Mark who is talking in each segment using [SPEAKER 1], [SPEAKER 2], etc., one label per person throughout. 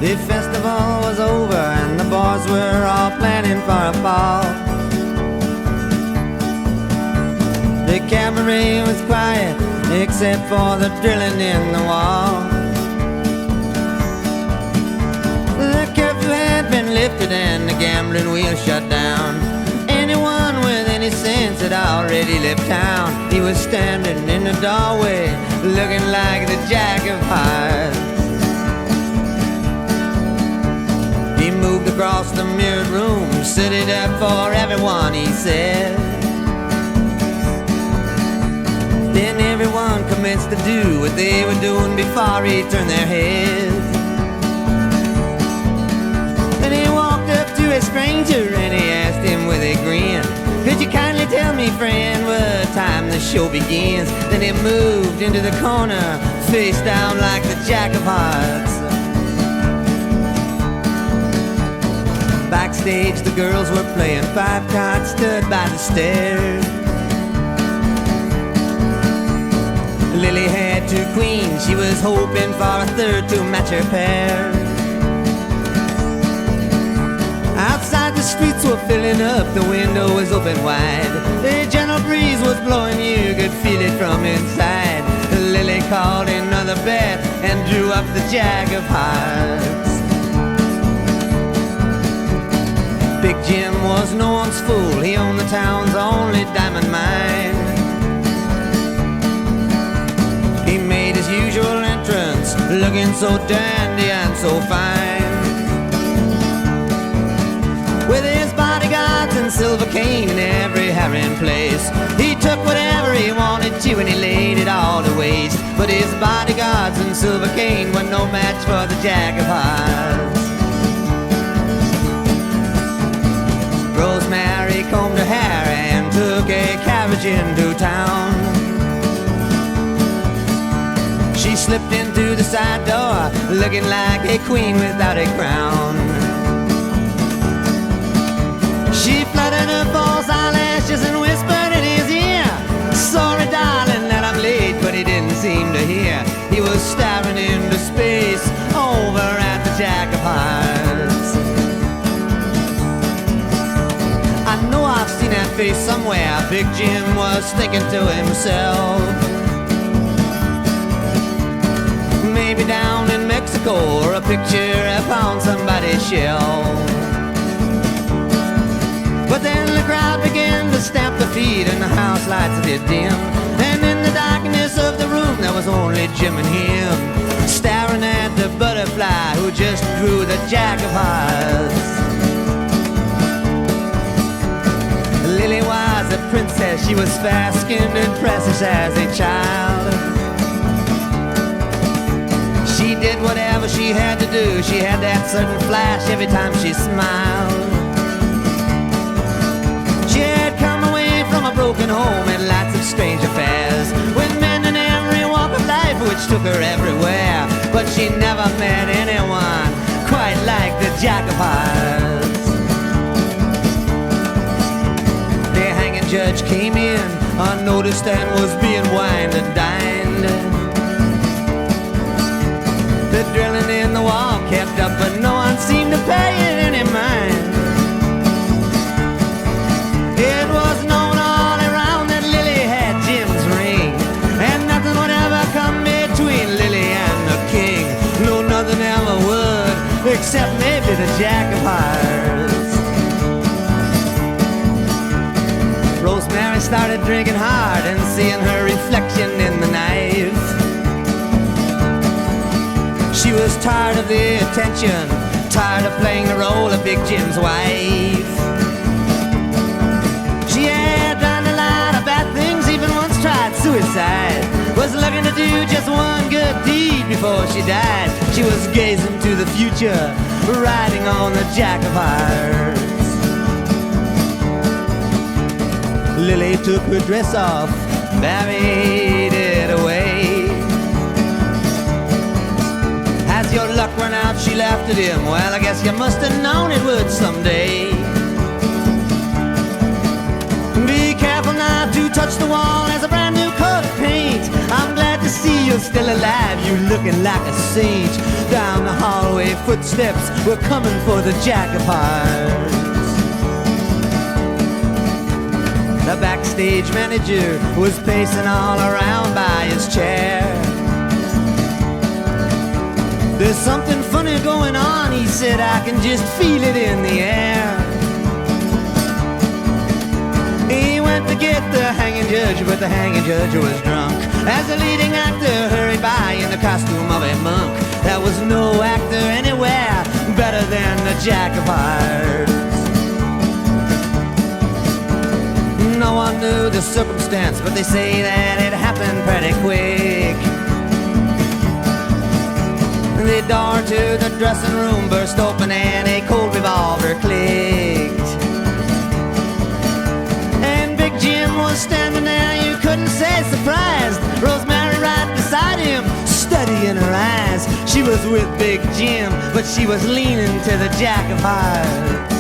[SPEAKER 1] The festival was over and the boys were all planning for a ball. The cabaret was quiet except for the drilling in the wall. The curfew had been lifted and the gambling wheel shut down. Anyone with any sense had already left town. He was standing in the doorway looking like the Jack of Hearts. He moved across the mirrored room, set it up for everyone, he said. Then everyone commenced to do what they were doing before he turned their heads. Then he walked up to a stranger and he asked him with a grin, "Could you kindly tell me, friend, what time the show begins?" Then he moved into the corner, face down like the Jack of Hearts. Backstage the girls were playing five cards, stood by the stairs. Lily had two queens, she was hoping for a third to match her pair. Outside the streets were filling up, the window was open wide. The gentle breeze was blowing, you could feel it from inside. Lily called another bet and drew up the Jack of Hearts. Big Jim was no one's fool, he owned the town's only diamond mine. He made his usual entrance, looking so dandy and so fine. With his bodyguards and silver cane in every herring place, he took whatever he wanted to and he laid it all to waste. But his bodyguards and silver cane were no match for the Jack of Hearts. Rosemary combed her hair and took a carriage into town. She slipped into the side door, looking like a queen without a crown. She fluttered her false eyelashes and whispered in his ear, "Sorry, darling, that I'm late," but he didn't seem to hear. He was staring into space over at the Jack of Hearts. I know I've seen that face somewhere, Big Jim was thinking to himself. Maybe down in Mexico, or a picture upon somebody's shelf. But then the crowd began to stamp their feet and the house lights did dim. And in the darkness of the room there was only Jim and him, staring at the butterfly who just drew the Jack of Hearts. Lily was a princess, she was fair-skinned and precious as a child. She did whatever she had to do, she had that certain flash every time she smiled. She had come away from a broken home and lots of strange affairs, with men in every walk of life which took her everywhere. But she never met anyone quite like the Jack of Hearts. The hanging judge came in unnoticed and was being wined and dined. The drilling in the wall kept up, but no one seemed to pay it any mind. It was known all around that Lily had Jim's ring, and nothing would ever come between Lily and the king. No, nothing ever would, except maybe the Jack of Hearts. Rosemary started drinking hard and seeing her reflection in the night. She was tired of the attention, tired of playing the role of Big Jim's wife. She had done a lot of bad things, even once tried suicide. Was looking to do just one good deed before she died. She was gazing to the future, riding on the Jack of Hearts. Lily took her dress off, buried it away. As your luck ran out, she laughed at him. Well, I guess you must have known it would someday. Be careful not to touch the wall as a brand new coat of paint. I'm glad to see you still alive, you looking like a sage. Down the hallway, footsteps were coming for the Jack of Hearts. The backstage manager was pacing all around by his chair. There's something funny going on, he said, I can just feel it in the air. He went to get the hanging judge, but the hanging judge was drunk. As the leading actor hurried by in the costume of a monk, there was no actor anywhere better than the Jack of Hearts. No one knew the circumstance, but they say that it happened pretty quick. The door to the dressing room burst open and a cold revolver clicked. And Big Jim was standing there, you couldn't say surprised. Rosemary right beside him, steady in her eyes. She was with Big Jim, but she was leaning to the Jack of Hearts.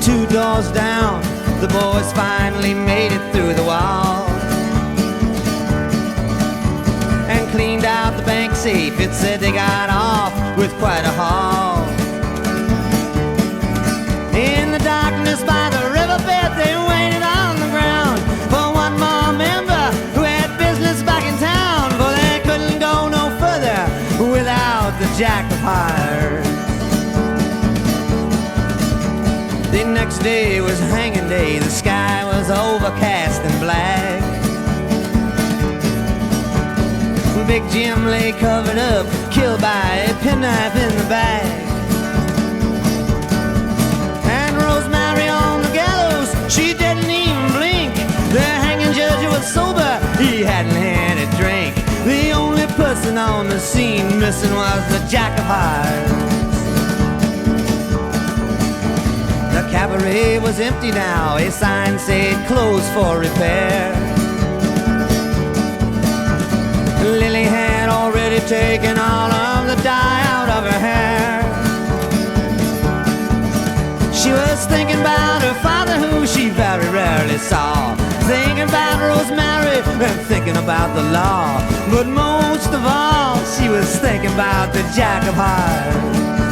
[SPEAKER 1] 2 doors down, the boys finally made it through the wall and cleaned out the bank safe. It said they got off with quite a haul. In the darkness by the riverbed, they waited on the ground for one more member who had business back in town, for they couldn't go no further without the Jack of Hearts. The next day was hanging day, the sky was overcast and black. Big Jim lay covered up, killed by a penknife in the back. And Rosemary on the gallows, she didn't even blink. The hanging judge was sober, he hadn't had a drink. The only person on the scene missing was the Jack of Hearts. The cabaret was empty now, a sign said closed for repair. Lily had already taken all of the dye out of her hair. She was thinking about her father, who she very rarely saw, thinking about Rosemary and thinking about the law. But most of all, she was thinking about the Jack of Hearts.